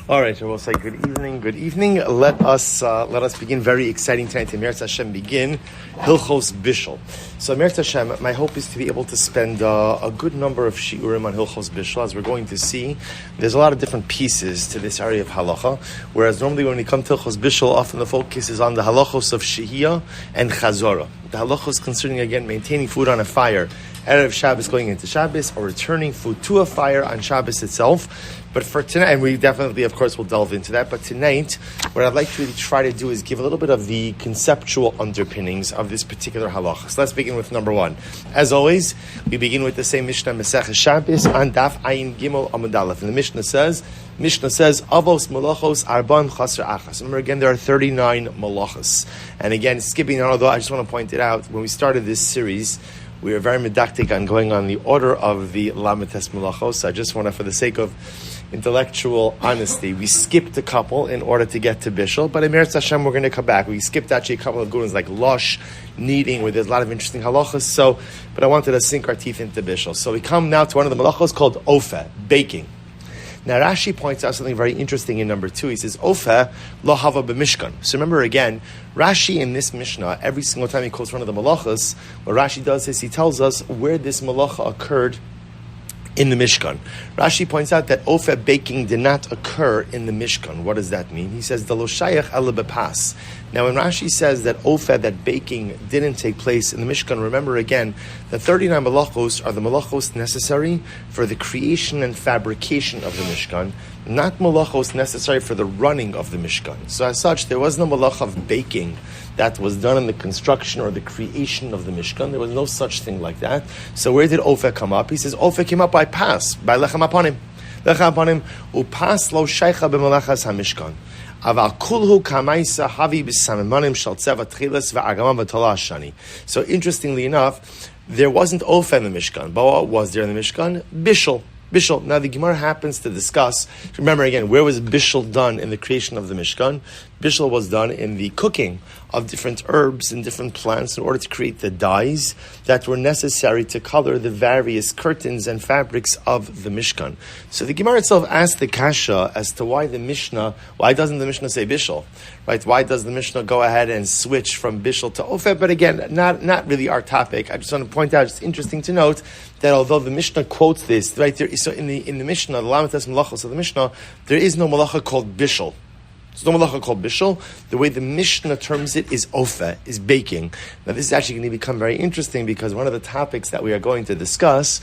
All right, we'll say good evening. Good evening. Let us begin. Very exciting tonight. Meretz Hashem begin Hilchos Bishul. So Meretz Hashem, my hope is to be able to spend a good number of shiurim on Hilchos Bishul. As we're going to see, there's a lot of different pieces to this area of halacha. Whereas normally when we come to Hilchos Bishul, often the focus is on the halachos of shehiyah and chazorah. The halachos concerning again maintaining food on a fire Erev Shabbos going into Shabbos, or returning food to a fire on Shabbos itself. But for tonight, and we definitely, of course, will delve into that, but tonight, what I'd like to really try to do is give a little bit of the conceptual underpinnings of this particular halacha. So let's begin with number one. As always, we begin with the same Mishnah, Maseches Shabbos, on Daf Ayin Gimel Amud Aleph. And the Mishnah says, Avos Melachos Arba'im Chaser Achas. Remember again, there are 39 Melachos. And again, skipping on, although I just want to point it out, when we started this series, we are very medactic on going on the order of the Lamites Melachos. So I just want to, for the sake of intellectual honesty, we skipped a couple in order to get to Bishul, but in Meretz Hashem we're going to come back. We skipped actually a couple of good ones like Lush, kneading, where there's a lot of interesting halachas. But I wanted to sink our teeth into Bishul. So we come now to one of the Melachos called Ofeh, baking. Now Rashi points out something very interesting in number 2. He says, Ofeh lo hava b'mishkan. So remember again, Rashi in this Mishnah, every single time he quotes one of the Melachos, what Rashi does is he tells us where this Malacha occurred in the Mishkan. Rashi points out that Ofeh baking did not occur in the Mishkan. What does that mean? He says, the lo shayach ele bepas. Now when Rashi says that Ofeh, that baking, didn't take place in the Mishkan, remember again, the 39 Melachos are the Melachos necessary for the creation and fabrication of the Mishkan, not Melachos necessary for the running of the Mishkan. So as such, there was no Malacha of baking that was done in the construction or the creation of the Mishkan. There was no such thing like that. So where did Ofeh come up? He says Ofeh came up by pas, by lechem aponim. Lechem aponim, upas lo shaycha b'melachas hamishkan. Aval kulhu kamaisa havi b'samemanim shal tzeva tchilas v'agama v'tola shani. So interestingly enough, there wasn't Ofeh in the Mishkan. But what was there in the Mishkan? Bishul. Bishul. Now the Gemara happens to discuss, remember again, where was Bishul done in the creation of the Mishkan? Bishul was done in the cooking of different herbs and different plants in order to create the dyes that were necessary to color the various curtains and fabrics of the Mishkan. So the Gemara itself asked the Kasha as to why why doesn't the Mishnah say Bishul? Right? Why does the Mishnah go ahead and switch from Bishul to Ofeh? But again, not really our topic. I just want to point out, it's interesting to note that although the Mishnah quotes this, right there, so in the Mishnah, the Lamites Melachos of the Mishnah, there is no Malacha called Bishul. There's no Malacha called Bishul. The way the Mishnah terms it is Ofeh, is baking. Now this is actually going to become very interesting because one of the topics that we are going to discuss,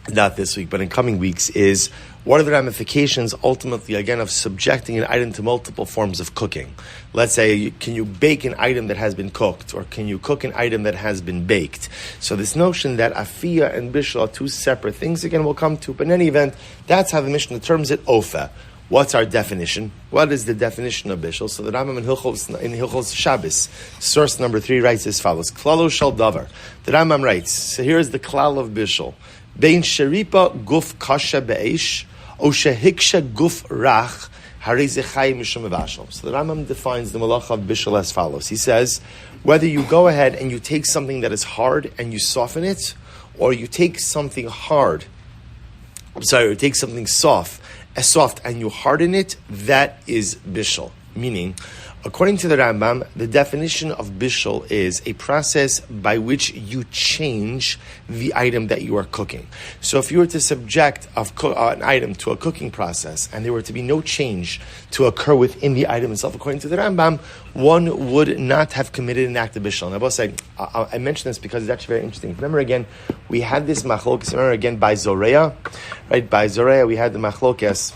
not this week, but in coming weeks, is what are the ramifications ultimately, again, of subjecting an item to multiple forms of cooking? Let's say, can you bake an item that has been cooked, or can you cook an item that has been baked? So this notion that Afiyah and Bishul are two separate things, again, we'll come to, but in any event, that's how the Mishnah terms it, Ofeh. What's our definition? What is the definition of Bishul? So the Rambam in Hilchos Shabbos, source number 3, writes as follows: Klalo shel davar. The Rambam writes, so here's the klal of Bishul. Bein sheripa guf kasha be'esh, o shehiksha guf rach, harei ze chayim mishum mevashel. So the Rambam defines the malacha of Bishul as follows. He says, whether you go ahead and you take something that is hard and you soften it, or you take something or take something soft and you harden it, that is Bishul. Meaning, according to the Rambam, the definition of Bishul is a process by which you change the item that you are cooking. So if you were to subject an item to a cooking process and there were to be no change to occur within the item itself, according to the Rambam, one would not have committed an act of Bishul. And I will say, I mention this because it's actually very interesting. Remember again, we had this machlokes, remember again by Zoreya, right? By Zoreya we had the machlokes.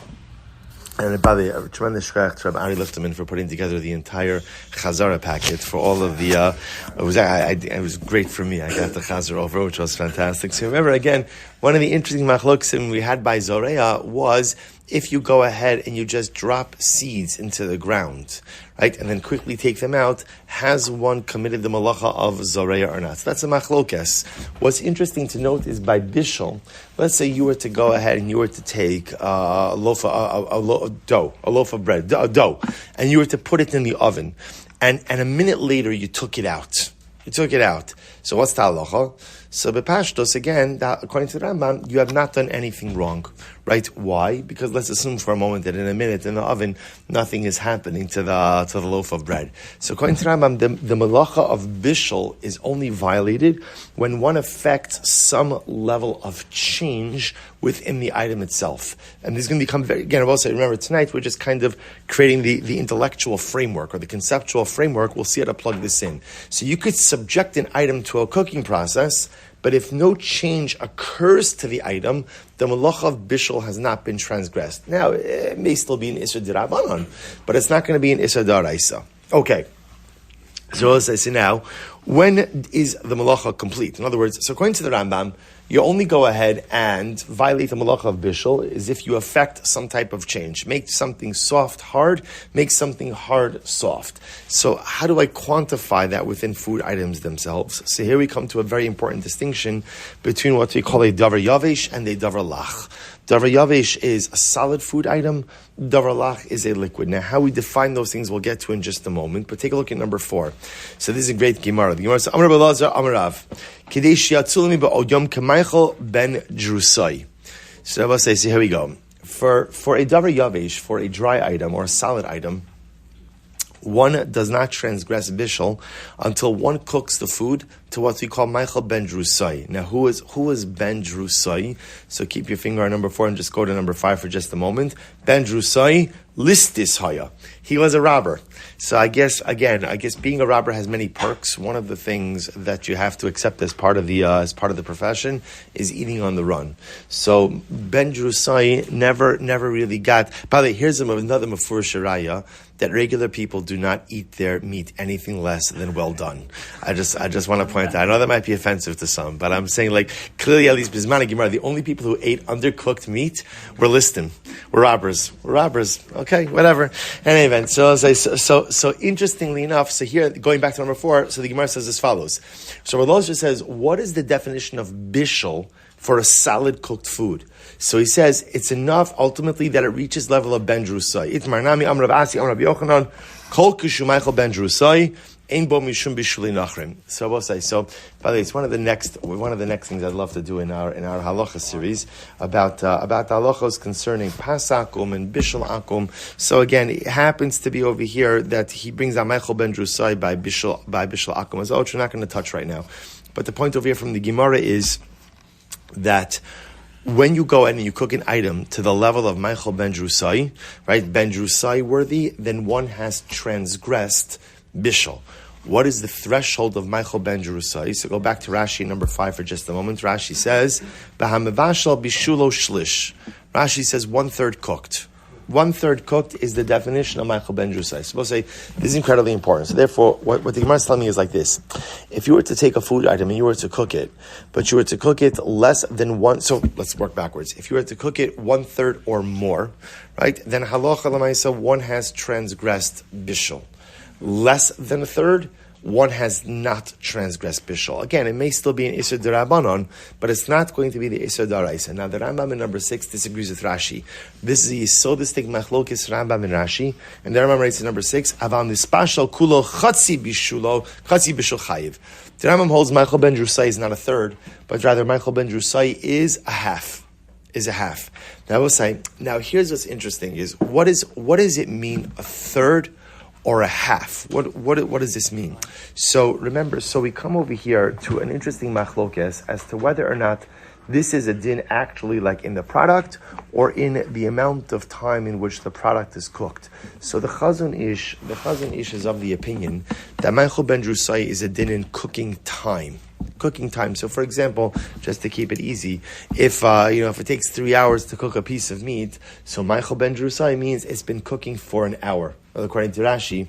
And by the tremendous shkach to Rabbi Ari Lifterman for putting together the entire Chazara packet for all of the. It was great for me. I got the Chazara over, which was fantastic. So remember again, one of the interesting machlokim we had by Zoreya was if you go ahead and you just drop seeds into the ground, right, and then quickly take them out, has one committed the malacha of Zoreya or not? So that's a machlokes. What's interesting to note is by Bishul, let's say you were to go ahead and you were to take a loaf of bread, and you were to put it in the oven, and a minute later you took it out. So what's the halacha? So bepashtos, again, that according to the Rambam, you have not done anything wrong, right? Why? Because let's assume for a moment that in a minute in the oven, nothing is happening to the loaf of bread. So according to the Rambam, the melacha of Bishul is only violated when one affects some level of change within the item itself. And this is going to become very, again, I will say, remember, tonight we're just kind of creating the intellectual framework or the conceptual framework. We'll see how to plug this in. So you could subject an item to a cooking process, but if no change occurs to the item, the melacha of Bishul has not been transgressed. Now, it may still be an Isser D'Rabbanan, but it's not going to be an Isser D'Oraisa. Okay. So as I say now, when is the melacha complete? In other words, so according to the Rambam, you only go ahead and violate the melacha of Bishul is if you affect some type of change. Make something soft hard, make something hard soft. So how do I quantify that within food items themselves? So here we come to a very important distinction between what we call a davar yavesh and a davar lach. Davar yavesh is a solid food item. Davar lach is a liquid. Now, how we define those things, we'll get to in just a moment. But take a look at number 4. So this is a great Gemara. The Gemara says, Amar Belazar, Amar Rav, Kedei shiatzulimi ba'odyom k'maychel ben drusai. So I will say, here we go. For a davar yavesh, for a dry item or a solid item, one does not transgress bishul until one cooks the food to what we call Michael ben Drusai. Now, who is ben Drusai? So keep your finger on number 4 and just go to number 5 for just a moment. Ben Drusai, listis haya. He was a robber. So I guess being a robber has many perks. One of the things that you have to accept as part of the profession is eating on the run. So Ben Drusai never really got. By the way, here's another mafur shiraya that regular people do not eat their meat anything less than well done. I just want to point out. I know that might be offensive to some, but I'm saying clearly at least Bisman Gemara, the only people who ate undercooked meat were listim. We're robbers. Okay, whatever. In any event, so interestingly enough, so here going back to number 4, so the Gemara says as follows. So Rav says, what is the definition of bishul for a solid cooked food? So he says it's enough ultimately that it reaches level of ben drusai. Itmar nami amar Rav Asi amar Rabbi Yochanan kol kishu Michael ben drusai ein bo mishum bishuli nachrim. So we'll say. So by the way, it's one of the next things I'd love to do in our halacha series about the halachos concerning pasakum and bishul akum. So again, it happens to be over here that he brings out Michael ben drusai by bishul akum as well, which we're not going to touch right now. But the point over here from the Gemara is that when you go in and you cook an item to the level of Michael ben Drusai, right, ben Drusai worthy, then one has transgressed bishul. What is the threshold of Michael ben Drusai? So go back to Rashi number 5 for just a moment. Rashi says, "B'hamevashal bishulo shlish." Rashi says 1/3 cooked. 1/3 cooked is the definition of Michael ben Drusai. So we'll say this is incredibly important. So therefore, what the Gemara is telling me is like this: if you were to take a food item and you were to cook it, but you were to cook it less than one, so let's work backwards. If you were to cook it 1/3 or more, right, then halacha l'maisa one has transgressed bishul. Less than a third, one has not transgressed bishul. Again, it may still be an Isser D'Rabbanan, but it's not going to be the Isser D'Oraisa. Now, the Rambam in number 6 disagrees with Rashi. This is a yisodistic machlokes Rambam and Rashi, and the Rambam writes in number 6, Aval nispashal kulo chatzi bishul chayiv. The Rambam holds Michael ben Drusai is not a third, but rather Michael ben Drusai is a half. Now, I will say, here's what's interesting is, what does it mean, a third or a half? What does this mean? So remember, we come over here to an interesting machlokes as to whether or not this is a din actually like in the product or in the amount of time in which the product is cooked. So the Chazon Ish is of the opinion that Michael ben Drusai is a din in cooking time. So for example, just to keep it easy, if it takes 3 hours to cook a piece of meat, so Michael ben Drusai means it's been cooking for an hour. Well, according to Rashi,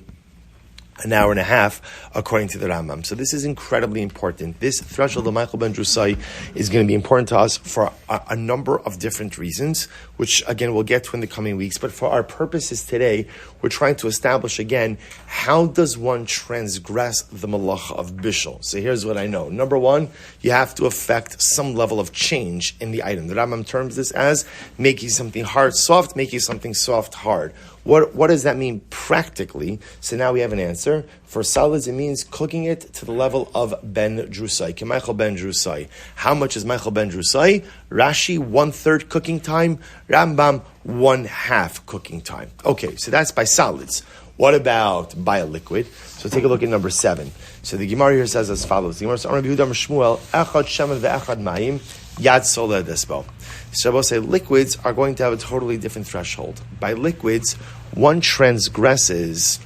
an hour and a half, according to the Rambam. So this is incredibly important. This threshold of Michael ben Drusai is going to be important to us for a number of different reasons, which again we'll get to in the coming weeks. But for our purposes today, we're trying to establish again, how does one transgress the malacha of bishul? So here's what I know. Number 1, you have to affect some level of change in the item. The Rambam terms this as making something hard soft, making something soft hard. What does that mean practically? So now we have an answer. For salads, it means cooking it to the level of ben drusai. K'meichel ben drusai. How much is Meichel ben drusai? Rashi, 1/3 cooking time. Rambam, 1/2 cooking time. Okay, so that's by solids. What about by a liquid? So take a look at number 7. So the Gemara here says as follows. The Gemara says, Shmuel, echad shemen ve'echad mayim, yad soleh desbo. Shabbos say liquids are going to have a totally different threshold. By liquids, one transgresses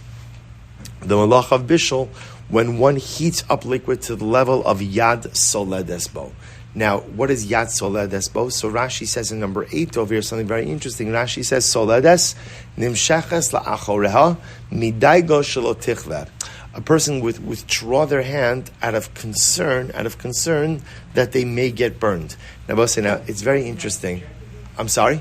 the Melach of Bishul when one heats up liquid to the level of yad soleh desbo. Now, what is yad soleh desbo? So Rashi says in number 8 over here something very interesting. Rashi says soledes nimsheches la'achoreha midaigo shelo tichve. A person would withdraw their hand out of concern that they may get burned. Now, it's very interesting. I'm sorry?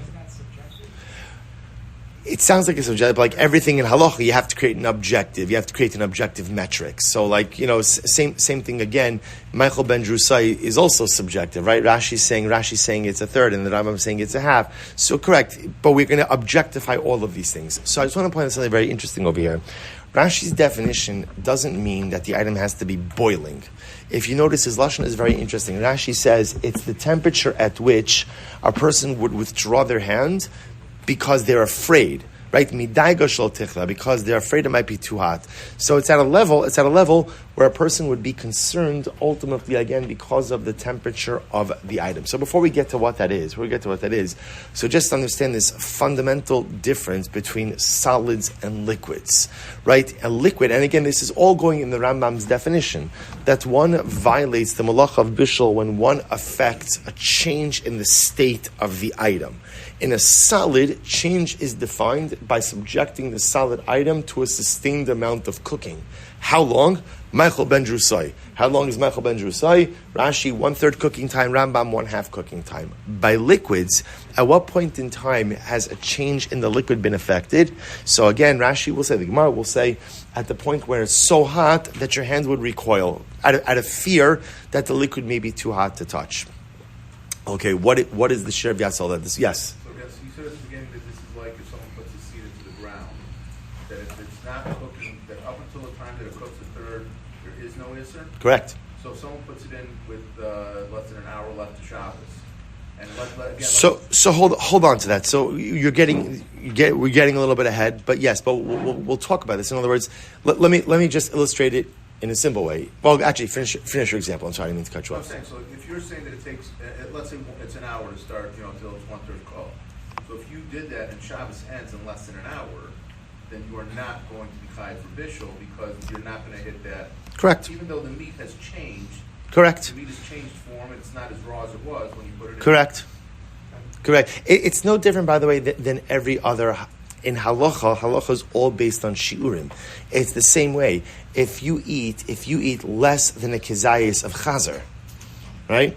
It sounds like it's subjective, like everything in halacha, you have to create an objective. You have to create an objective metric. So, same thing again. Meichel ben Drusai is also subjective, right? Rashi's saying it's a third, and the Rambam saying it's a half. So, correct. But we're going to objectify all of these things. So, I just want to point out something very interesting over here. Rashi's definition doesn't mean that the item has to be boiling. If you notice, his lashon is very interesting. Rashi says it's the temperature at which a person would withdraw their hand because they're afraid, right? Because they're afraid it might be too hot. So it's at a level where a person would be concerned ultimately, again, because of the temperature of the item. So before we get to what that is, so just understand this fundamental difference between solids and liquids, right? A liquid, and again, this is all going in the Rambam's definition, that one violates the Melach of Bishul when one affects a change in the state of the item. In a solid, change is defined by subjecting the solid item to a sustained amount of cooking. How long? Meichel ben Drusai. How long is Meichel ben Drusai? Rashi, 1/3 cooking time, Rambam, 1/2 cooking time. By liquids, at what point in time has a change in the liquid been affected? So again, Rashi will say, the Gemara will say, at the point where it's so hot that your hand would recoil, out of fear that the liquid may be too hot to touch. Okay, what is the share of Yad Soleh? Yes? You said at the beginning that this is like if someone puts a seed into the ground, that if it's not cooking, that up until the time that it cooks a third, there is no Isser? Correct. So if someone puts it in with less than an hour left to Shabbos, and so hold on to that. So we're getting a little bit ahead, but yes, we'll talk about this. In other words, let me just illustrate it in a simple way. Well, actually, finish your example. I'm sorry, I didn't mean to cut you off. I'm saying, so if you're saying that it takes, let's say it's an hour to start, until it's 1/3 cooked. So if you did that and Shabbos ends in less than an hour, then you are not going to be chayav for Bishul because you're not going to hit that. Correct. Even though the meat has changed. Correct. The meat has changed form. It's not as raw as it was when you put it in. Correct. It's no different, by the way, than every other. In halacha is all based on shiurim. It's the same way. If you eat less than a kezayis of chazer, right?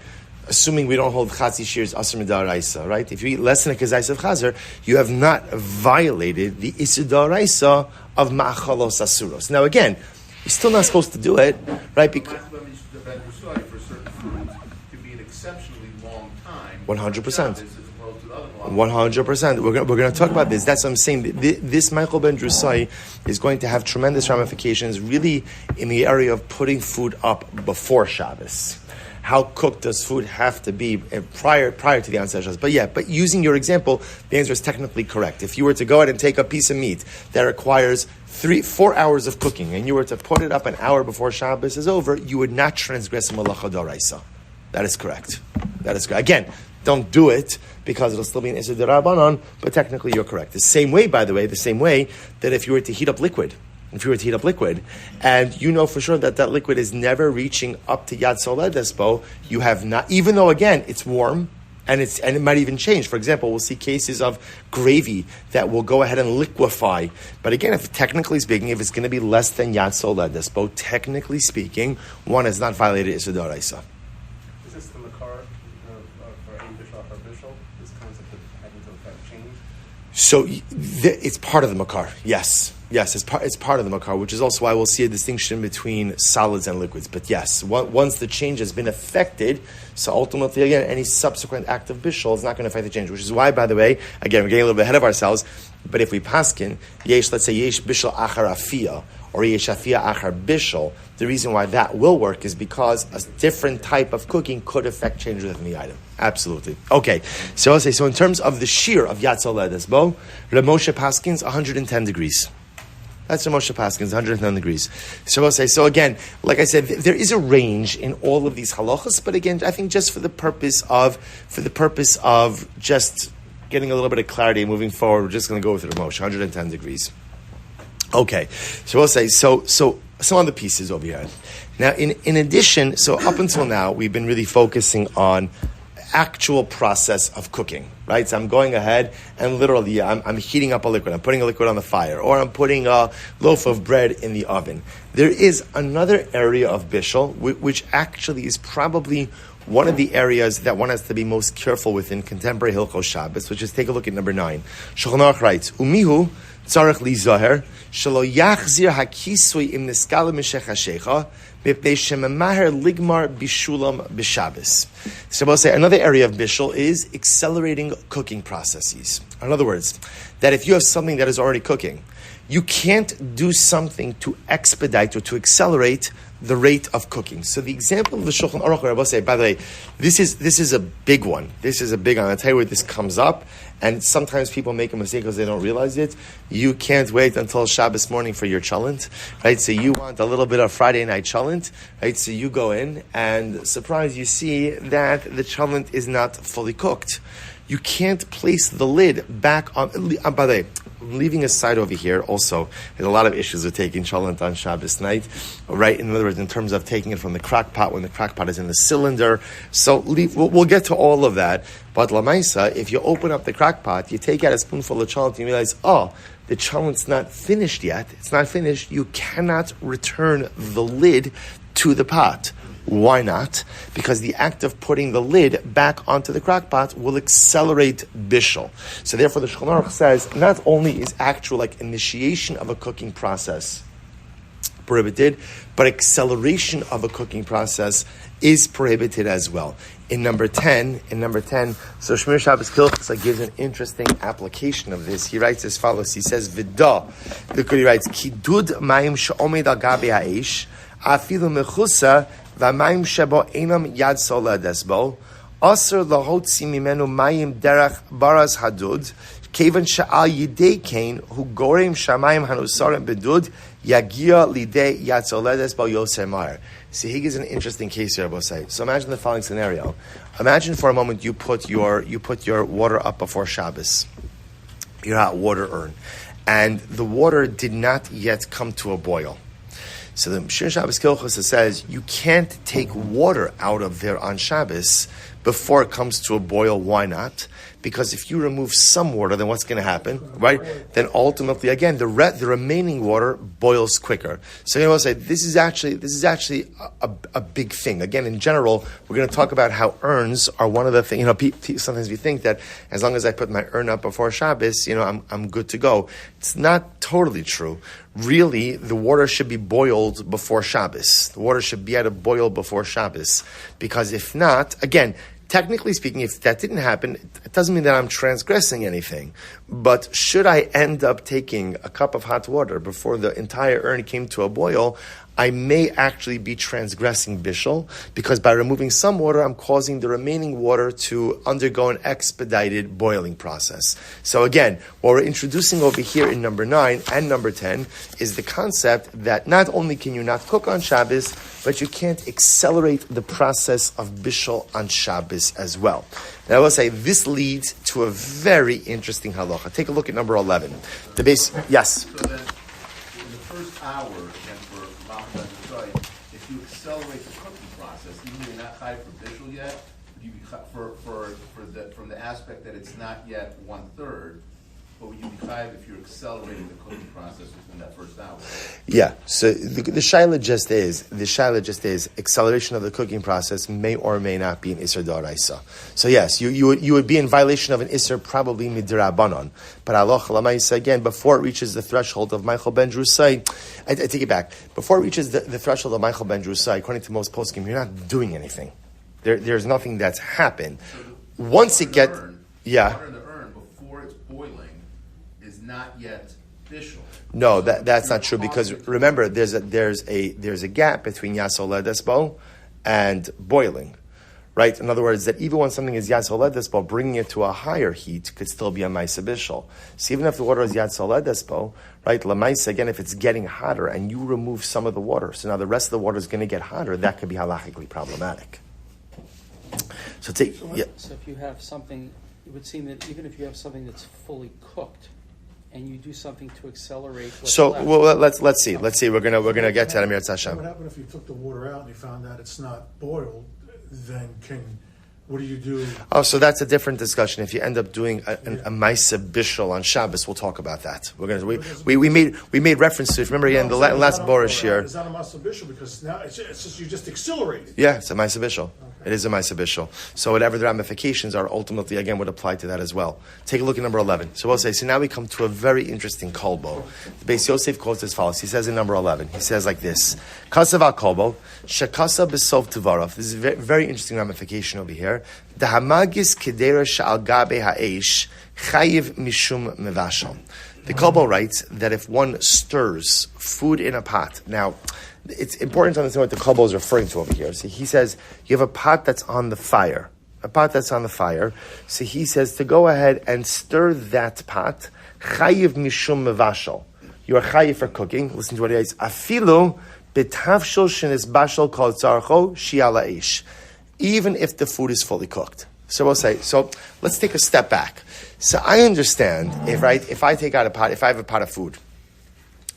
Assuming we don't hold chatzi shears asur midaraisa, right? If you eat less than a kezayis of chazer, you have not violated the isur daraisa of ma'achalos asuros. Now again, you're still not supposed to do it, right? Because for certain foods can be an exceptionally long time. 100%. 100%. We're going to talk about this. That's what I'm saying. This Meichel ben Drusai is going to have tremendous ramifications, really, in the area of putting food up before Shabbos. How cooked does food have to be prior to the onset of Shabbos? But using your example, the answer is technically correct. If you were to go out and take a piece of meat that requires 3-4 hours of cooking, and you were to put it up an hour before Shabbos is over, you would not transgress Malacha Doraisa. That is correct. Again, don't do it because it'll still be an Isser D'Rabbanan, but technically you're correct. The same way that if you were to heat up liquid, and you know for sure that liquid is never reaching up to Yad Soleh Despo, you have not, even though again it's warm and it might even change. For example, we'll see cases of gravy that will go ahead and liquefy. But again, if technically speaking, if it's going to be less than Yad Soleh Despo, technically speaking, one has not violated Isser D'Oraisa. Is this the makar for Ein Bishul or Bishul? This concept of having to affect change? So it's part of the makar, yes. Yes, it's part of the makar, which is also why we'll see a distinction between solids and liquids. But yes, once the change has been effected, so ultimately, again, any subsequent act of bishul is not going to affect the change, which is why, by the way, again, we're getting a little bit ahead of ourselves, but if we paskin, let's say yesh bishul achar afiyah, or yesh afiyah achar bishul, the reason why that will work is because a different type of cooking could affect change within the item. Absolutely. Okay, so I'll say, so in terms of the shear of yatzal ledesbo, Reb Moshe paskins 110 degrees. That's the Moshe Paskins, 110 degrees. So I'll say, so again, like I said, there is a range in all of these halachas, but again, I think just for the purpose of just getting a little bit of clarity and moving forward, we're just going to go with the Moshe, 110 degrees. Okay, so we'll say, so some other pieces over here. Now, in addition, so up until now, we've been really focusing on actual process of cooking, right? So I'm going ahead and literally I'm heating up a liquid. I'm putting a liquid on the fire, or I'm putting a loaf of bread in the oven. There is another area of bishul, which actually is probably one of the areas that one has to be most careful with in contemporary Hilchos Shabbos, which is, take a look at number 9. Shulchan Aruch writes, Umihu tzarech li zoher, shelo yachzir hakisui im niskala mishech hashecha, mipnei shemamaher ligmar bishulam b'Shabbos. So we'll say another area of bishul is accelerating cooking processes. In other words, that if you have something that is already cooking, you can't do something to expedite or to accelerate the rate of cooking. So the example of the Shulchan Aruch, I will say, by the way, this is a big one. This is a big one. I'll tell you where this comes up, and sometimes people make a mistake because they don't realize it. You can't wait until Shabbos morning for your chalent, right? So you want a little bit of Friday night chalent, right? So you go in, and surprise, you see that the chalent is not fully cooked. You can't place the lid back on. By the way, leaving aside over here, also, there's a lot of issues with taking chalent on Shabbos night, right? In other words, in terms of taking it from the crock pot when the crock pot is in the cylinder. So we'll get to all of that. But lamaisa, if you open up the crock pot, you take out a spoonful of chalent, and you realize, the chalent's not finished yet. It's not finished. You cannot return the lid to the pot. Why not? Because the act of putting the lid back onto the crock pot will accelerate bishul. So therefore the Shulchan Aruch says not only is actual initiation of a cooking process prohibited, but acceleration of a cooking process is prohibited as well. In number 10, so Shmir Shabbos Hilchos gives an interesting application of this. He writes as follows. He says, Vida, look what he writes, Kidud Mayim She'omed Al Gabi Ha'esh, Afilu Mechusa, V'mayim shebo einam yad soledes bo, aser lahotzi mimenu mayim derech baraz hadud, kevan she'al yidei kain hu gorem shamayim hanusarim bedud yagia lidei yad soledes bo yoser mar. See, he gives an interesting case here, Bosai. So imagine the following scenario. Imagine for a moment you put your water up before Shabbos, your hot water urn, and the water did not yet come to a boil. So the Shir Shabbos Hilchos says you can't take water out of there on Shabbos before it comes to a boil. Why not? Because if you remove some water, then what's going to happen, right? Then ultimately, again, the remaining water boils quicker. So you know, say this is actually a big thing. Again, in general, we're going to talk about how urns are one of the things. You know, sometimes we think that as long as I put my urn up before Shabbos, I'm good to go. It's not totally true. Really, the water should be boiled before Shabbos. The water should be at a boil before Shabbos, because if not, again, technically speaking, if that didn't happen, it doesn't mean that I'm transgressing anything. But should I end up taking a cup of hot water before the entire urn came to a boil, I may actually be transgressing bishul, because by removing some water, I'm causing the remaining water to undergo an expedited boiling process. So again, what we're introducing over here in number 9 and number 10 is the concept that not only can you not cook on Shabbos, but you can't accelerate the process of bishul on Shabbos as well. Now I will say this leads to a very interesting halacha. Take a look at number 11. The base, yes? So then, in the first hour, again, for Malachos, if you accelerate the cooking process, even though you're not high for bishul yet, you be from the aspect that it's not yet 1/3, But would you be chayiv if you're accelerating the cooking process within that first hour? Yeah. So the shaila just is acceleration of the cooking process may or may not be an iser d'oraisa. So yes, you would be in violation of an iser probably midrabanan. But halacha lamaisa again before it reaches the threshold of Michael ben Drusai, I take it back. Before it reaches the threshold of Michael ben Drusai, according to most poskim, you're not doing anything. There's nothing that's happened. So Once it gets water in the urn before it's boiling is not yet bishul. No, that's not true because remember there's a gap between yasol ledesbo and boiling, right? In other words, that even when something is yasol ledesbo, bringing it to a higher heat could still be a ma'isa bishul. So even if the water is yasol ledesbo, right? Lamaisa again, if it's getting hotter and you remove some of the water, so now the rest of the water is going to get hotter, that could be halachically problematic. So So if you have something, it would seem that even if you have something that's fully cooked, and you do something to accelerate what's So left. well, let's see. We're gonna get to Amir Tzashem. What happened if you took the water out and you found out it's not boiled? Then what do you do? Oh, so that's a different discussion. If you end up doing a Maisa Bishul on Shabbos, we'll talk about that. We made reference to it. Remember again the last Borish here. It's not a Maisa Bishul because now it's just you just accelerated. Yeah, it's a Maisa Bishul. It is a Maisa Bishul. So whatever the ramifications are, ultimately again would apply to that as well. Take a look at number 11. So we'll say. So now we come to a very interesting kolbo. The Beis Yosef quotes as follows. He says in number 11. He says like this: Kasav al kolbo shekasa b'sof tuvarav. This is a very, very interesting ramification over here. The hamagis kedera sha'al gabe ha'esh chayiv mishum mevashal. The kolbo writes that if one stirs food in a pot, now it's important to understand what the kolbo is referring to over here. So he says you have a pot that's on the fire. So he says to go ahead and stir that pot. Chayiv mishum mevashal. You are chayiv for cooking. Listen to what he says. Afilu b'tavshul shenis bashal kol tzarcho shi'ala eish. Even if the food is fully cooked. So we'll say, so let's take a step back. So I understand if I take out a pot, if I have a pot of food,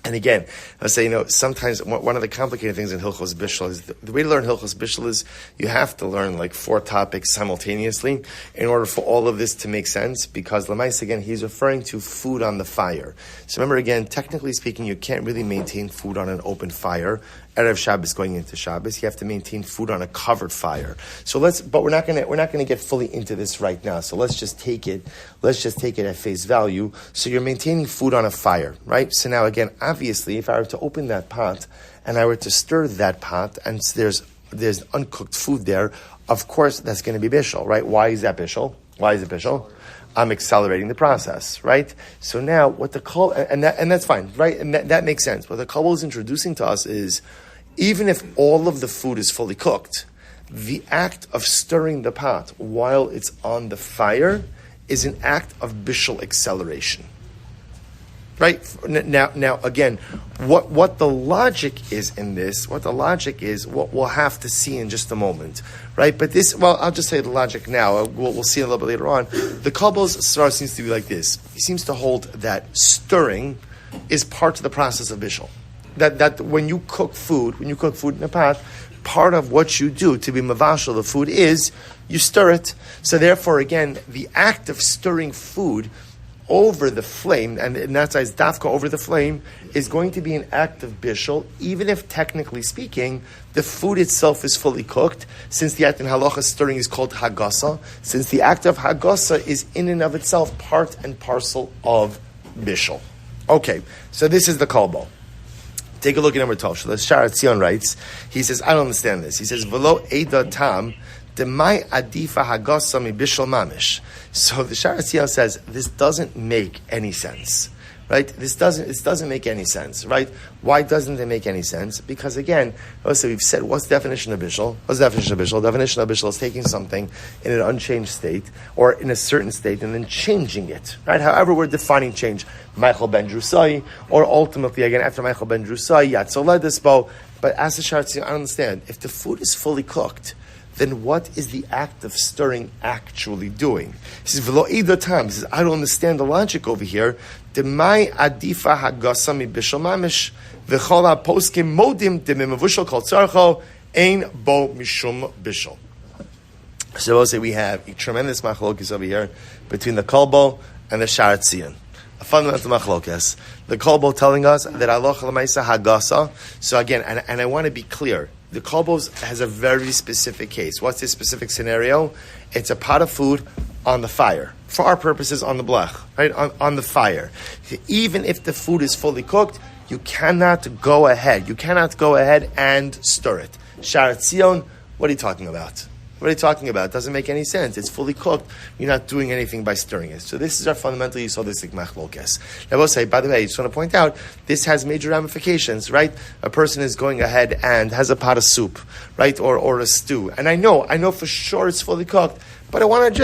and again, let's say, sometimes one of the complicated things in Hilchos Bishul is the way to learn Hilchos Bishul is you have to learn like 4 topics simultaneously in order for all of this to make sense, because Lamais, again, he's referring to food on the fire. So remember again, technically speaking, you can't really maintain food on an open fire. Erev Shabbos going into Shabbos, you have to maintain food on a covered fire. But we're not gonna get fully into this right now. So let's just take it at face value. So you're maintaining food on a fire, right? So now again, obviously, if I were to open that pot and I were to stir that pot and there's uncooked food there, of course that's going to be bishul, right? Why is that bishul? Why is it bishul? I'm accelerating the process, right? So now what the kol, and that's fine, right? And that makes sense. What the kol is introducing to us is, even if all of the food is fully cooked, the act of stirring the pot while it's on the fire is an act of bishul acceleration. Right? Now again, what the logic is in this, what we'll have to see in just a moment. Right? But I'll just say the logic now. We'll see a little bit later on. The Kabbal's svara seems to be like this. He seems to hold that stirring is part of the process of bishul. That when you cook food in a pot, part of what you do to be mavashal the food is you stir it. So therefore, again, the act of stirring food over the flame, and that's why dafka over the flame, is going to be an act of bishul, even if technically speaking, the food itself is fully cooked, since the act in halacha stirring is called hagasa, since the act of hagasa is in and of itself part and parcel of bishul. Okay, so this is the kolbo. Take a look at number 12. So the Shara Tzion writes, he says, I don't understand this. He says, V'lo eida tam, demai adifa hagasa mi bishul mamish. So the Shara Tzion says, this doesn't make any sense. Right? This doesn't make any sense. Right? Why doesn't it make any sense? Because again, so we've said, what's the definition of bishul? What's the definition of bishul? The definition of bishul is taking something in an unchanged state, or in a certain state, and then changing it. Right? However, we're defining change. Michael ben Drusai, or ultimately, again, after Michael ben Drusai, Yatzoleh Dispo. But as the Shara Tzion, I understand, if the food is fully cooked, then what is the act of stirring actually doing? He says, V'lo ida tam. He says, I don't understand the logic over here. Demai adifa hagasa mi bishul mamish v'chol ha-poskim modim demimavushal kol tzarcho ein bo mishum bishul. So we'll say we have a tremendous machlokes over here between the kolbo and the Shara Tzion. A fundamental machlokes. The kolbo telling us that halacha l'maisa hagasa. So again, and I want to be clear. The kolbos has a very specific case. What's this specific scenario? It's a pot of food on the fire. For our purposes, on the blech, right? On the fire. Even if the food is fully cooked, you cannot go ahead. You cannot go ahead and stir it. Sharat Zion, what are you talking about? What are you talking about? It doesn't make any sense. It's fully cooked. You're not doing anything by stirring it. So this is our fundamental Yisodistic machlokes. Now I will say, by the way, I just want to point out, this has major ramifications, right? A person is going ahead and has a pot of soup, right? Or a stew. And I know for sure it's fully cooked, but I want to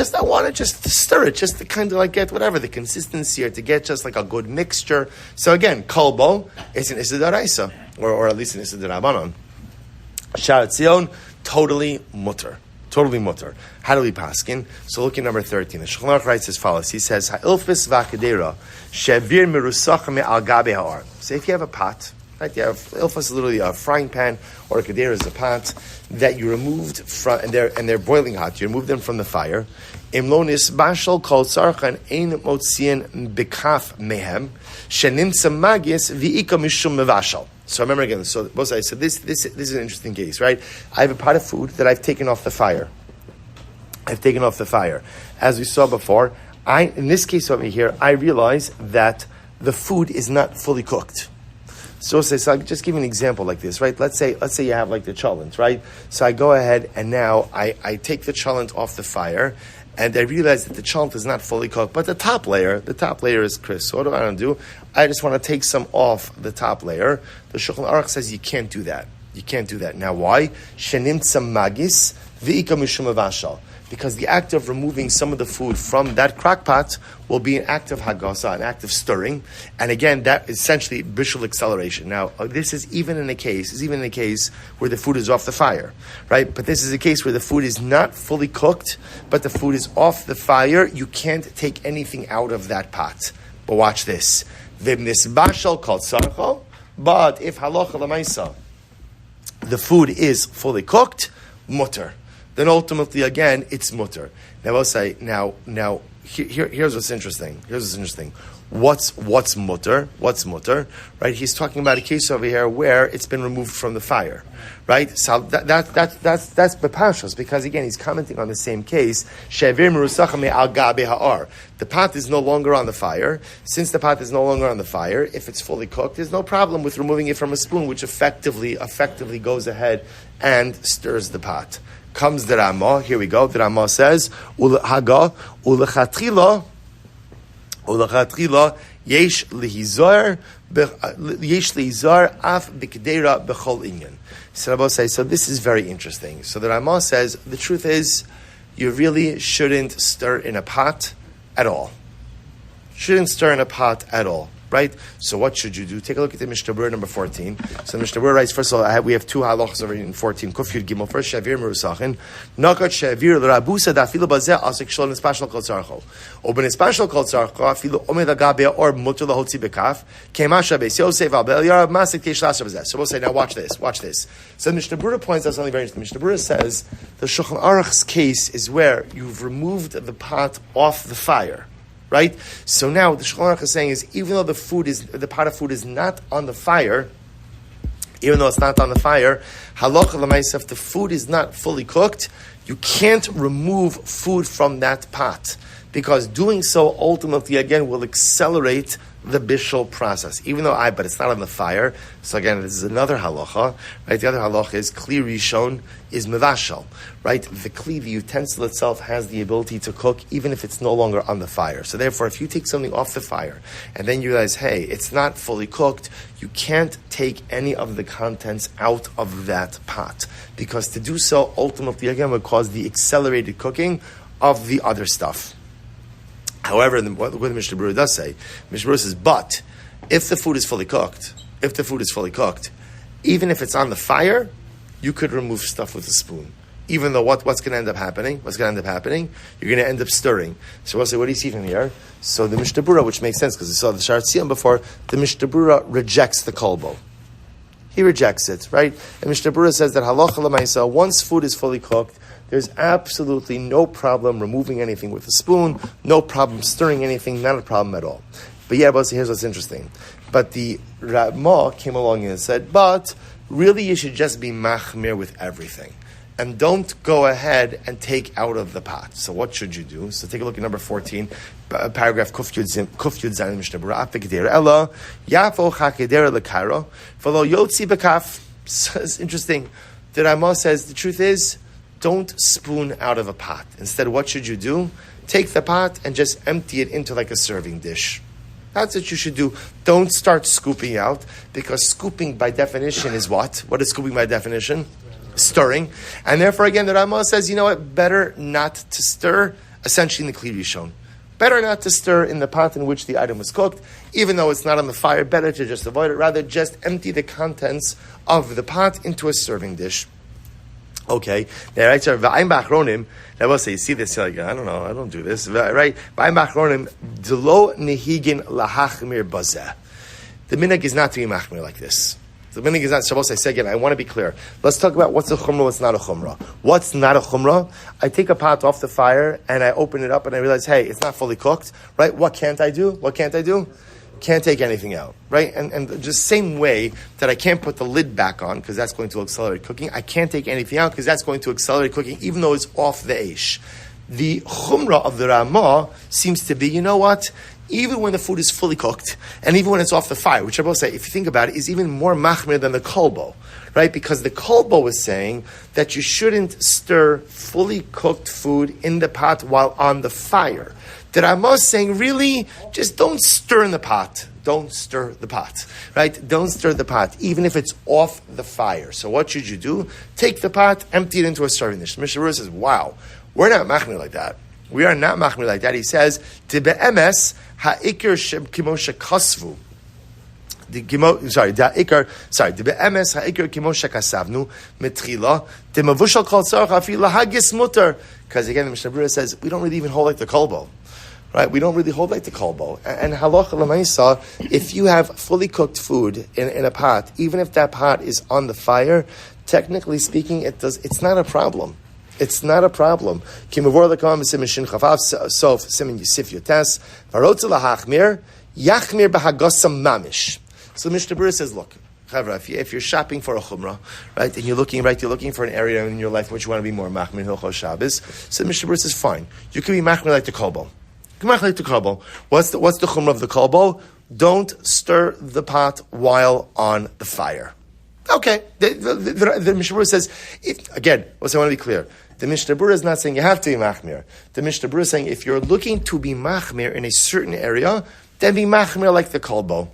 just stir it, just to kind of like get whatever, the consistency, or to get just like a good mixture. So again, kolbo is an Issa D'Oraisa, or at least an Issa D'Rabbanan. Sharat Zion, totally mutter. Totally mutter. How do we paskin? So look at number 13. The Shulchan Aruch writes as follows. He says, "Ha'ilfis v'akadera shevir merusach me'al gabe ha'ar." So if you have a pot, right? You have ilfas is literally a frying pan, or a kadera is a pot that you removed from, and they're boiling hot. You remove them from the fire. Imlonis bashal kol tzarchan ein motzien bekaf mehem shenimtza magis v'ika mishum mevashal. So remember again, so this is an interesting case, right? I have a pot of food that I've taken off the fire. As we saw before, in this case over here, I realize that the food is not fully cooked. So I'll just give you an example like this, right? Let's say you have like the cholent, right? So I go ahead and now I take the cholent off the fire, and I realize that the cholent is not fully cooked, but the top layer is crisp. So what do I want to do? I just want to take some off the top layer. The Shulchan Aruch says you can't do that. Now why? Shenimtza magis v'ika mishum avashal. Because the act of removing some of the food from that crock pot will be an act of hagasa, an act of stirring, and again, that is essentially Bishul acceleration. Now, this is even in a case where the food is off the fire, right? But this is a case where the food is not fully cooked, but the food is off the fire. You can't take anything out of that pot. But watch this. V'mnisbashal kol tzarcho. But if halacha l'maisa, the food is fully cooked, mutter. Then ultimately, again, it's mutter. Now I'll say, here's what's interesting. What's mutter? Right? He's talking about a case over here where it's been removed from the fire, right? So that's bepashos, because again, he's commenting on the same case. Shevir merusach me'al gabe ha'ar. The pot is no longer on the fire. Since the pot is no longer on the fire, if it's fully cooked, there's no problem with removing it from a spoon, which effectively goes ahead and stirs the pot. Comes the Ramah. Here we go. The Ramah says, "Ulhaga ulachatchila yesh lihizar af b'kedera b'chol inyan." So Rabbi says, so this is very interesting. So the Ramah says the truth is you really shouldn't stir in a pot at all. Right? So what should you do? Take a look at the Mishnah number 14. So the Mishnah writes, first of all, we have two halachas over in 14. Kuf Yud Gimel. First, Shavir Merusachin. Nakat Shavir l'Rabusa da'afilu bazeh asik shalom nespashal kol tzarcho. O b'nespashal kol tzarcho afilu omed agabeh or muter lahotzi bekaf kemasha beis Yosef al be'elyar masik teish bazeh. So we'll say, now watch this. So the Mishnah points out something very interesting. Mishnah says the Shulchan Aruch's case is where you've removed the pot off the fire. Right? So now the Shulchan Aruch is saying is, even though the pot of food is not on the fire, halacha l'maisa, if the food is not fully cooked, you can't remove food from that pot, because doing so ultimately again will accelerate the bishul process. But it's not on the fire. So again, this is another halacha, right? The other halacha is kli rishon is mevashal, right? The utensil itself has the ability to cook even if it's no longer on the fire. So therefore, if you take something off the fire and then you realize, hey, it's not fully cooked, you can't take any of the contents out of that pot, because to do so ultimately again would cause the accelerated cooking of the other stuff. However, what the Mishnah Berurah does say, Mishnah Berurah says, but if the food is fully cooked, even if it's on the fire, you could remove stuff with a spoon. Even though what's going to end up happening? You're going to end up stirring. So we'll say, what do you see from here? So the Mishnah Berurah, which makes sense because we saw the Sharat Siyam before, the Mishnah Berurah rejects the kolbo. He rejects it, right? And Mishnah Berurah says that halacha l'maisa, once food is fully cooked, there's absolutely no problem removing anything with a spoon, no problem stirring anything, not a problem at all. But yeah, but here's what's interesting. But the Ramah came along and said, but really you should just be machmir with everything. And don't go ahead and take out of the pot. So what should you do? So take a look at number 14, paragraph Kuf Yud Zayin Mishnah Berurah. Apikeder Ella Yafo Chakeder Lekaro V'lo Yotzi Bekaf. So it's interesting. The Ramah says the truth is, don't spoon out of a pot. Instead, what should you do? Take the pot and just empty it into like a serving dish. That's what you should do. Don't start scooping out, because scooping by definition is what? What is scooping by definition? Stirring. And therefore, again, the Ramah says, you know what? Better not to stir, essentially in the Kli Rishon. Better not to stir in the pot in which the item was cooked, even though it's not on the fire. Better to just avoid it. Rather, just empty the contents of the pot into a serving dish. Okay, now right, so v'ayim b'achronim. Now we'll say, you see this, you're like, I don't know, I don't do this, right? V'ayim b'achronim d'lo nehigin lahachmir bazeh. The minhag is not to be machmir like this. The minhag is not. Shabbos, I say again, I want to be clear. Let's talk about what's a chumrah, what's not a chumrah. What's not a chumrah? I take a pot off the fire and I open it up and I realize, hey, it's not fully cooked, right? What can't I do? What can't I do? Can't take anything out, right? And just same way that I can't put the lid back on because that's going to accelerate cooking, I can't take anything out because that's going to accelerate cooking even though it's off the eish. The chumrah of the Ramah seems to be, you know what? Even when the food is fully cooked, and even when it's off the fire, which I will say, if you think about it, is even more machmir than the kolbo, right? Because the kolbo is saying that you shouldn't stir fully cooked food in the pot while on the fire. The Ramah is saying, really, just don't stir in the pot. Don't stir the pot, right? Don't stir the pot, even if it's off the fire. So what should you do? Take the pot, empty it into a serving dish. Mishnah Berurah says, wow, we're not machmir like that. We are not machmir like that. He says, "Tibe'emes ha'ikar kimo shekasvu." Tibe'emes ha'ikar kimo shekasavnu mitchila timavushal kol tzarach afi lahagis mutar. Because again, the Mishnah Berurah says we don't really even hold like the kolbo, right? We don't really hold like the kolbo. And halacha l'maisa, if you have fully cooked food in a pot, even if that pot is on the fire, technically speaking, it's not a problem. It's not a problem. So the Mishnah Berurah says, look, if you're shopping for a chumrah, right, and you're looking for an area in your life in which you want to be more machmir Hilchos Shabbos, so the Mishnah Berurah says, fine, you can be machmir like the kolbo. What's the chumrah of the kolbo? Don't stir the pot while on the fire. Okay, the Mishnah Berurah says, again, I want to be clear. The Mishnah Berurah is not saying you have to be machmir. The Mishnah Berurah is saying if you're looking to be machmir in a certain area, then be machmir like the kolbo.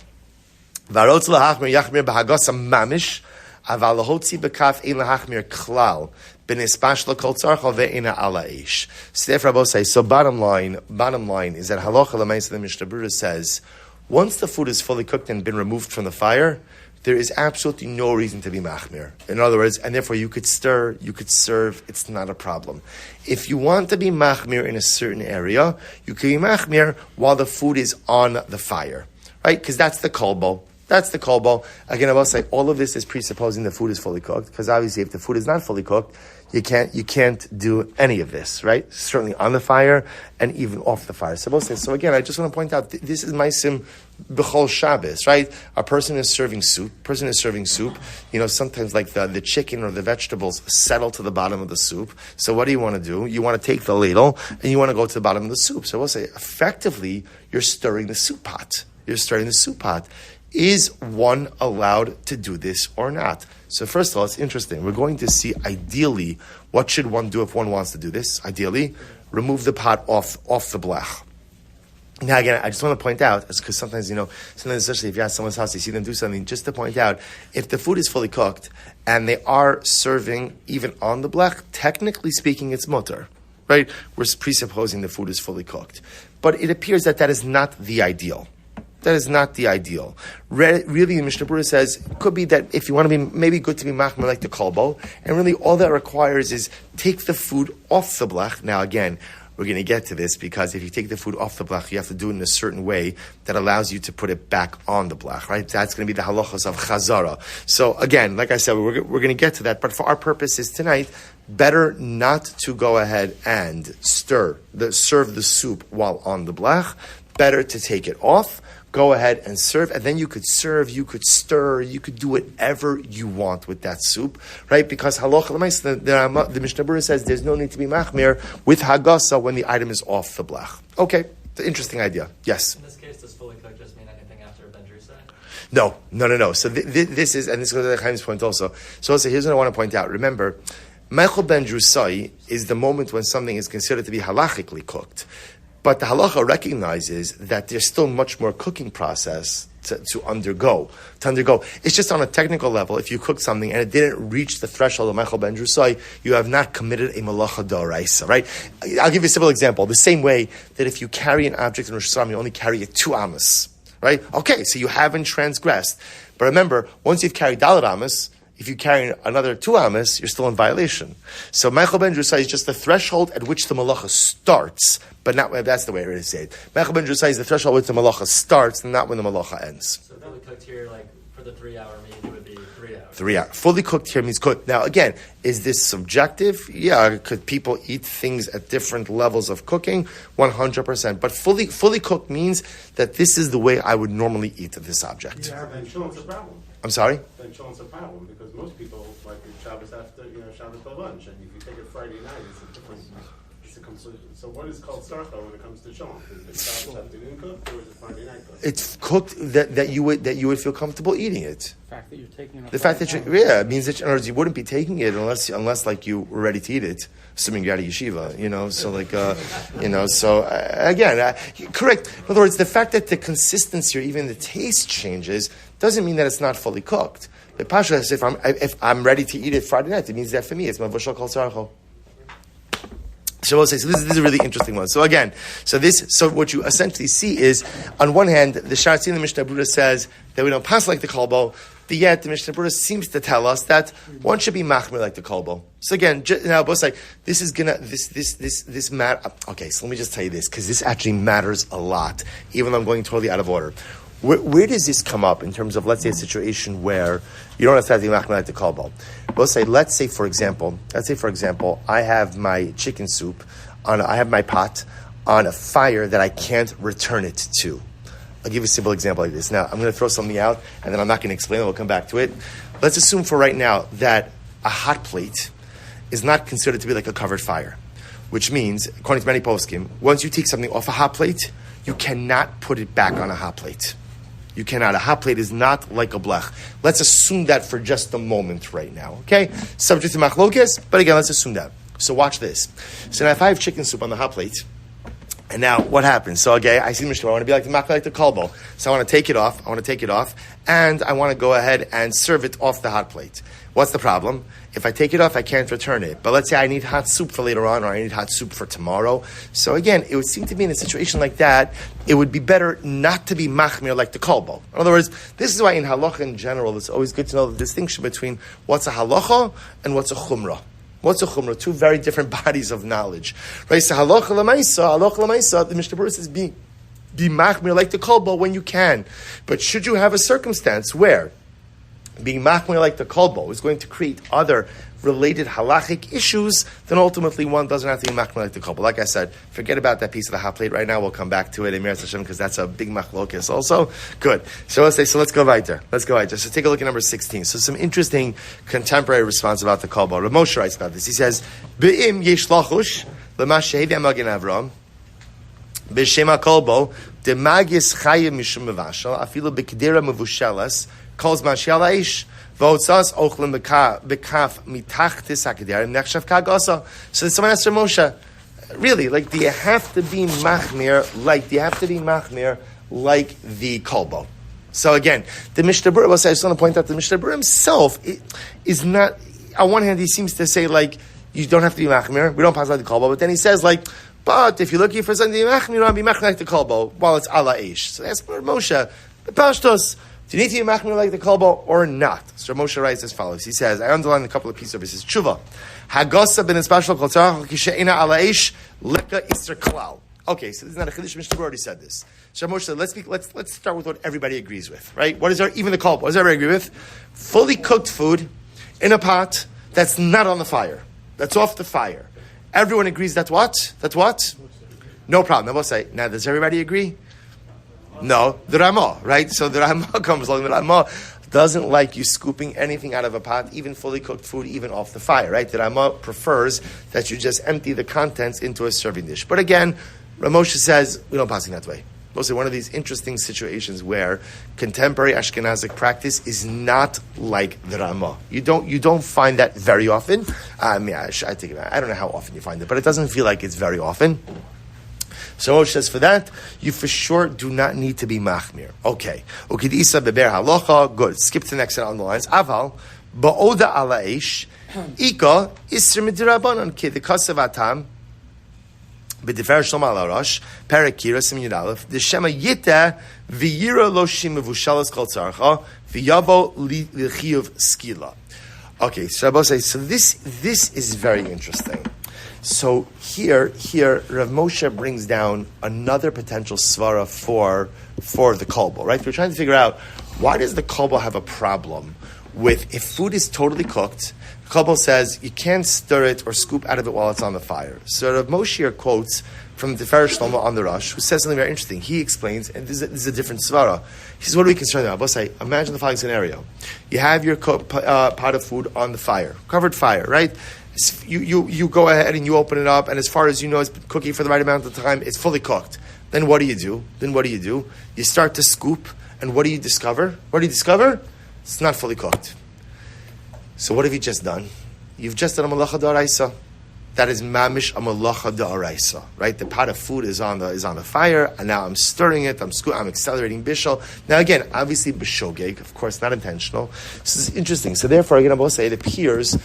Varotz lahachmir yachmir b'hagasa mamish, aval lahotzi b'kaf ein lahachmir klal, b'nispash l'kol tzarcha ve'ena ala ish. So therefore, Rabbi say, so bottom line is that halacha l'maisa, the Mishnah Berurah says, once the food is fully cooked and been removed from the fire, there is absolutely no reason to be machmir. In other words, and therefore you could stir, you could serve, it's not a problem. If you want to be machmir in a certain area, you can be machmir while the food is on the fire, right? Because that's the kolbo. That's the kolbo. Again, I will say all of this is presupposing the food is fully cooked, because obviously if the food is not fully cooked, you can't do any of this, right? Certainly on the fire and even off the fire. So again, I just want to point out, this is ma'asim b'chol Shabbos, right? A person is serving soup. You know, sometimes like the chicken or the vegetables settle to the bottom of the soup. So what do? You want to take the ladle and you want to go to the bottom of the soup. So we'll say, effectively, you're stirring the soup pot. Is one allowed to do this or not? So first of all, it's interesting. We're going to see, ideally, what should one do if one wants to do this? Ideally, remove the pot off the blech. Now again, I just want to point out, because sometimes, especially if you're at someone's house, you see them do something, just to point out, if the food is fully cooked, and they are serving even on the blech, technically speaking, it's mutter, right? We're presupposing the food is fully cooked. But it appears that is not the ideal. That is not the ideal. Really, the Mishnah Berurah says, it could be that if you want to be, maybe good to be machmir like the kolbo, and really all that requires is take the food off the blech. Now again, we're going to get to this, because if you take the food off the blech, you have to do it in a certain way that allows you to put it back on the blech, right? That's going to be the halachos of chazara. So again, like I said, we're going to get to that, but for our purposes tonight, better not to go ahead and serve the soup while on the blech. Better to take it off, go ahead and serve, and then you could serve, you could stir, you could do whatever you want with that soup, right? Because halacha l'maisa, the Mishnah Berurah says there's no need to be machmir with hagasa when the item is off the blach. Okay, it's an interesting idea. Yes? In this case, does fully cooked just mean anything after Ben Drusai? No. So this is, and this goes to the Chaim's point also. So here's what I want to point out. Remember, Mechel Ben Drusai is the moment when something is considered to be halachically cooked. But the halacha recognizes that there's still much more cooking process to undergo. It's just on a technical level, if you cook something and it didn't reach the threshold of Mechel Ben Drusai, you have not committed a malacha d'oraisa, right? I'll give you a simple example. The same way that if you carry an object in Rosh Hashanah, you only carry it 2 amos, right? Okay, so you haven't transgressed. But remember, once you've carried Dalet amos, if you carry another 2 amos, you're still in violation. So Mechel Ben Drusai is just the threshold at which the malacha starts, but not that's the way it is said. Mechel Ben Drusai is the threshold at which the malacha starts, and not when the malacha ends. So fully cooked here, like for the 3-hour meat, it would be 3 hours. 3 hours. Fully cooked here means cooked. Now again, is this subjective? Yeah, could people eat things at different levels of cooking? 100%. But fully cooked means that this is the way I would normally eat this object. Yeah, then chilling's a problem. I'm sorry? Then chilling's a problem because most people like Shabbos after, Shabbos for lunch, and if you take it Friday night, it's a different. So what is called sarcha when it comes to chilling? Is it Shabbos afternoon cooked or is it Friday night cooked? It's cooked that you would feel comfortable eating it. The fact that you're taking it. The fact that it means that in other words, you wouldn't be taking it unless like you were ready to eat it, assuming you're out of yeshiva, So like, again, correct. In other words, the fact that the consistency or even the taste changes doesn't mean that it's not fully cooked. The pasha says if I'm ready to eat it Friday night, it means that for me it's mavushal kol tzarcho. So we'll say, so this is a really interesting one. So again, so what you essentially see is, on one hand, the Shatzin, the Mishnah Berurah says that we don't pass like the kolbo, but yet the Mishnah Berurah seems to tell us that one should be machmir like the kolbo. So again, now both like this matter. Okay, so let me just tell you this because this actually matters a lot, even though I'm going totally out of order. Where does this come up in terms of, let's say, a situation where you don't have to be machmir like the kolbo? Let's say for example, I have my chicken soup I have my pot on a fire that I can't return it to. I'll give you a simple example like this. Now, I'm going to throw something out, and then I'm not going to explain it. We'll come back to it. Let's assume for right now that a hot plate is not considered to be like a covered fire, which means, according to many poskim, once you take something off a hot plate, you cannot put it back on a hot plate. You cannot. A hot plate is not like a blech. Let's assume that for just a moment right now, okay? Subject to machlokes, but again, let's assume that. So watch this. So now if I have chicken soup on the hot plate, and now what happens? So okay, I see Mishnah, I want to be like the kolbo. So I want to take it off, and I want to go ahead and serve it off the hot plate. What's the problem? If I take it off, I can't return it. But let's say I need hot soup for later on, or I need hot soup for tomorrow. So again, it would seem to be in a situation like that, it would be better not to be machmir like the kolbo. In other words, this is why in halacha in general, it's always good to know the distinction between what's a halacha and what's a chumrah. What's a chumrah? 2 very different bodies of knowledge. Right? So halacha l'maisa, the Mishnah Berurah says be machmir like the kolbo when you can. But should you have a circumstance where being machmir like the kolbo is going to create other related halachic issues, then ultimately one doesn't have to be machmir like the kolbo. Like I said, forget about that piece of the hot plate right now. We'll come back to it, Emir Hashem, because that's a big machlokes also. Good. So let's go weiter. So take a look at number 16. So some interesting contemporary response about the kolbo. Rav Moshe writes about this. He says, Be'im yesh lachush l'ma shehevi amagen Avram b'shem kolbo demagis chayim mishum mevashal afilu b'kedera mevushelas calls Mashiach Aish, Votzas Ochlim Bekaf Mitachtis Hakeder, Nechshav Kagasa. So someone asked Moshe, really, like, do you have to be machmir like the kolbo? So again, the Mishnah Berurah, I just want to point out the Mishnah Berurah himself is not, on one hand, he seems to say, like, you don't have to be machmir, we don't pass like the kolbo, but then he says, like, but if you're looking for something to be machmir, you don't have to be machmir like the kolbo, while it's ala Aish. So that's Moshe, the Pashtos. Do you need to be machmir like the kolbo or not? So Moshe writes as follows. He says, I underlined a couple of pieces of it. He says, Tshuva, Hagasa ben especial kol tzarach kishe'ena ala eish leka iser klal. Okay, so this is not a chiddush. Mishnah already said this. So Moshe said, let's start with what everybody agrees with, right? What is even the kolbo? What does everybody agree with? Fully cooked food in a pot that's not on the fire, that's off the fire. Everyone agrees that's what? No problem. Now we'll say, now does everybody agree? No, the Ramah, right? So the Ramah comes along. The Ramah doesn't like you scooping anything out of a pot, even fully cooked food, even off the fire, right? The Ramah prefers that you just empty the contents into a serving dish. But again, Ramosha says we don't pass it that way. Mostly one of these interesting situations where contemporary Ashkenazic practice is not like the Ramah. You don't find that very often. I don't know how often you find it, but it doesn't feel like it's very often. So Moshe says for that, you for sure do not need to be machmir. Okay. Ukidisa beber halacha. Good. Skip to the next one on the lines. Aval ba'oda ala eish ika isr midirabanan ki the kasavatam b'difer shlom ala rosh perakira simin yudalef the shema yita v'yira lo shim mevushalas kol tzarcha v'yavo lichiyuv skila. Okay. So Rabbi says, so this is very interesting. So here, Rav Moshe brings down another potential svara for the kolbo, right? We're trying to figure out why does the kolbo have a problem with if food is totally cooked. The kolbo says you can't stir it or scoop out of it while it's on the fire. So Rav Moshe here quotes from the Tiferes Shlomo on the Rosh, who says something very interesting. He explains, and this is a different svara. He says, what are we concerned about? Say, imagine the following scenario: you have your pot of food on the fire, covered fire, right? You go ahead and you open it up, and as far as you know, it's been cooking for the right amount of time. It's fully cooked. Then what do you do? You start to scoop, and what do you discover? It's not fully cooked. So what have you just done? You've just done a malacha d'oraisa. That is mamish a malacha d'oraisa, right? The pot of food is on the fire, and now I'm stirring it. I'm accelerating bishul. Now again, obviously b'shogeg, of course, not intentional. This is interesting. So therefore, again, I will say it appears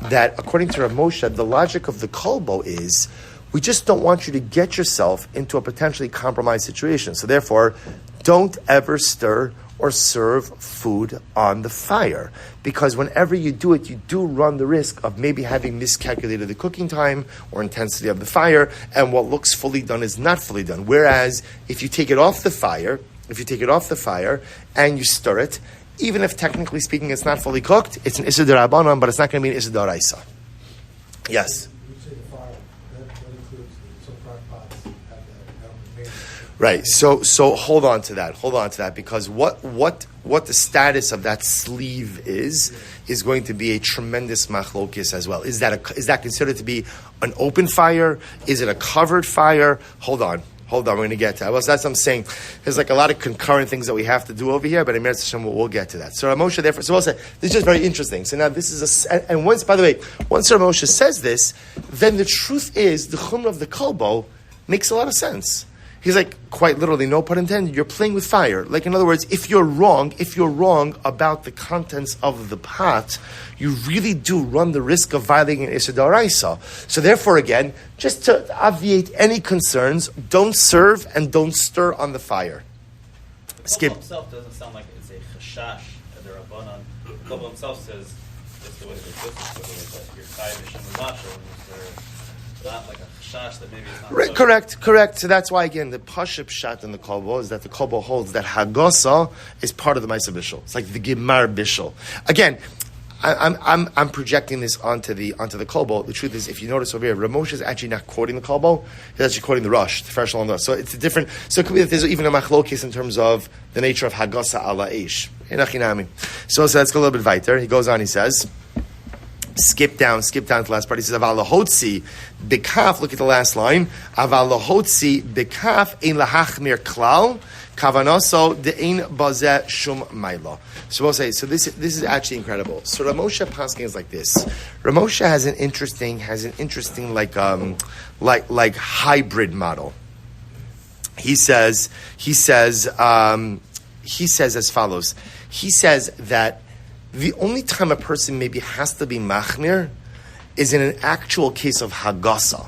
that according to Rav Moshe, the logic of the kolbo is we just don't want you to get yourself into a potentially compromised situation. So therefore, don't ever stir or serve food on the fire. Because whenever you do it, you do run the risk of maybe having miscalculated the cooking time or intensity of the fire, and what looks fully done is not fully done. Whereas, if you take it off the fire, and you stir it, even if technically speaking it's not fully cooked, it's an Issur d'Rabbanan, but it's not going to be an Issur d'Oraisa. Yes? Right. So hold on to that, because what the status of that sleeve is going to be a tremendous machlokis as well. Is that considered to be an open fire? Is it a covered fire? Hold on, we're going to get to that. Well, so that's what I'm saying. There's like a lot of concurrent things that we have to do over here, but in Meretz Hashem we'll get to that. So Rav Moshe, therefore, so we'll say, this is just very interesting. So now this is and once, by the way, once Rav Moshe says this, then the truth is the chumrah of the kolbo makes a lot of sense. He's like, quite literally, no pun intended, you're playing with fire. Like, in other words, if you're wrong about the contents of the pot, you really do run the risk of violating an Issur d'Oraisa. So therefore, again, just to obviate any concerns, don't serve and don't stir on the fire. Skip. The himself doesn't sound like it's a chashash at the Rabbanan. The Kabbalah himself says, just the way the business that you're chayiv Mishum Melachos, and not like a chashash that maybe it's not. Right, correct. So that's why, again, the pashut pshat in the kolbo is that the kolbo holds that hagasa is part of the Ma'aseh Bishul. It's like the Gemar Bishul. Again, I'm projecting this onto the kolbo. The truth is, if you notice over here, Rav Moshe is actually not quoting the kolbo; he's actually quoting the Rosh, the Tiferes Shalom. So it's a different. So it could be that there's even a machlokes in terms of the nature of hagasa ala eish. So let's go a little bit weiter. He goes on. He says, skip down to the last part. He says, Aval lahotzi bekaf. Look at the last line. Aval lahotzi bekaf ein lahachmir klal. Kavanoso de'in bazeh shum maila. So we'll say, so this is actually incredible. So Rav Moshe Paskin is like this. Rav Moshe has an interesting like hybrid model. He says as follows. He says that the only time a person maybe has to be machmir is in an actual case of hagasa,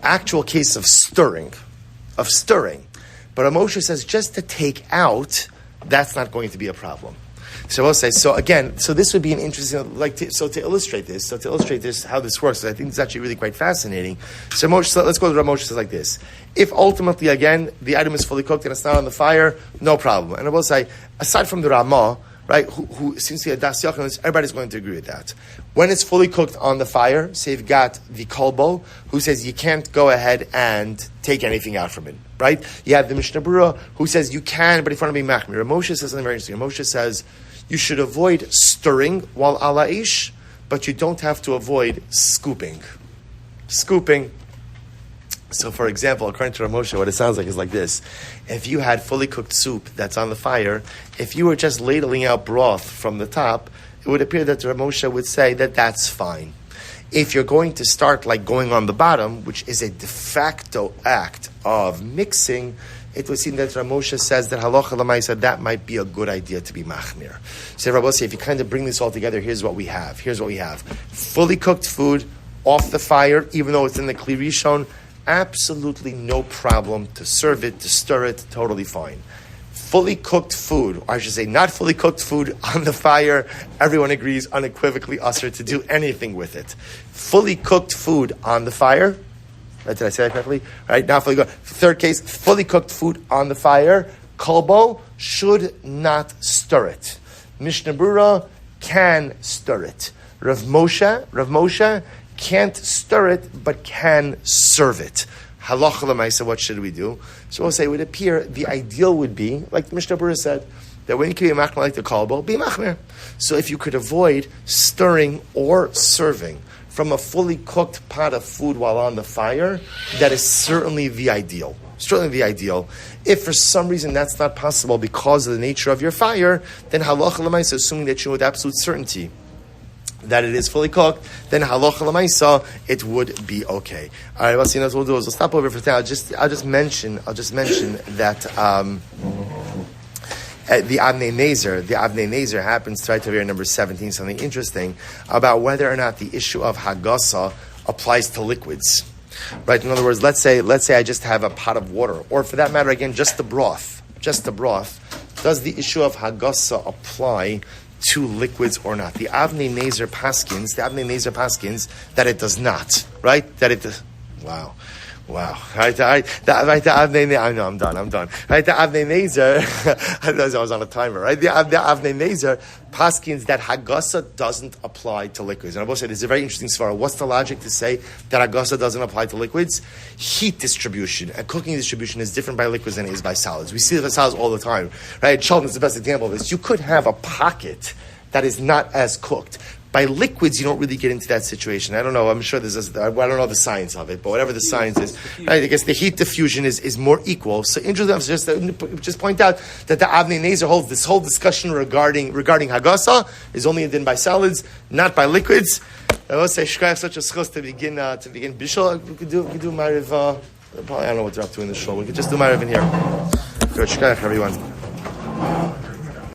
actual case of stirring. But Rav Moshe says just to take out, that's not going to be a problem. So we'll say, so this would be an interesting, to illustrate this, how this works, I think it's actually really quite fascinating. So let's go to Rav Moshe says like this. If ultimately, again, the item is fully cooked and it's not on the fire, no problem. And I will say, aside from the Ramah, right? Who seems to be a das yachon, everybody's going to agree with that. When it's fully cooked on the fire, say you've got the kolbo, who says you can't go ahead and take anything out from it, right? You have the Mishnah Berurah, who says you can, but if you want to be machmir. Moshe says something very interesting. Moshe says you should avoid stirring while ala ish, but you don't have to avoid scooping. Scooping. So, for example, according to Ramosha, what it sounds like is like this. If you had fully cooked soup that's on the fire, if you were just ladling out broth from the top, it would appear that Ramosha would say that that's fine. If you're going to start like going on the bottom, which is a de facto act of mixing, it would seem that Ramosha says that halacha l'maisa, that might be a good idea to be machmir. So Rabbi, if you kind of bring this all together, here's what we have. Fully cooked food off the fire, even though it's in the Kli Rishon, absolutely no problem to serve it, to stir it, totally fine. Fully cooked food, or I should say not fully cooked food on the fire, everyone agrees unequivocally usher to do anything with it. Fully cooked food on the fire, did I say that correctly? All right, now fully cooked. Third case, fully cooked food on the fire, kolbo should not stir it. Mishnah Berurah can stir it. Rav Moshe can't stir it, but can serve it. Halacha l'maisa, what should we do? So we'll say, it would appear the ideal would be, like the Mishnah Berurah said, that when you can be a machmir like the kolbo, be machmir. So if you could avoid stirring or serving from a fully cooked pot of food while on the fire, that is certainly the ideal. Certainly the ideal. If for some reason that's not possible because of the nature of your fire, then halacha l'maisa, assuming that you know with absolute certainty that it is fully cooked, then halacha l'maisa, it would be okay. All right, what we'll do is we'll stop over for now. I'll just mention that the Avnei Nezer happens to write to number 17, something interesting about whether or not the issue of hagasa applies to liquids. Right? In other words, let's say I just have a pot of water, or for that matter, again, just the broth. Does the issue of hagasa apply to liquids or not? The Avnei Nezer paskins that it does not, right? That it does. Wow. Right, the Avnei, I know, I'm done. Right, the Avnei Nezer, I realized I was on a timer, right? The Avnei Nezer paskins that hagasa doesn't apply to liquids. And I will say, this is a very interesting svara. What's the logic to say that hagasa doesn't apply to liquids? Heat distribution and cooking distribution is different by liquids than it is by solids. We see it by solids all the time, right? Children is the best example of this. You could have a pocket that is not as cooked. By liquids, you don't really get into that situation. I don't know. I'm sure I don't know the science of it, but whatever the science is, right, I guess the heat diffusion is more equal. So interesting, just point out that the Avnei Nezer holds this whole discussion regarding hagasa is only done by solids, not by liquids. I will say shkayach such a schos to begin Bishul. We could do Mariv. Probably I don't know what they're up to in the show. We could just do Mariv in here. Good shkayach, everyone.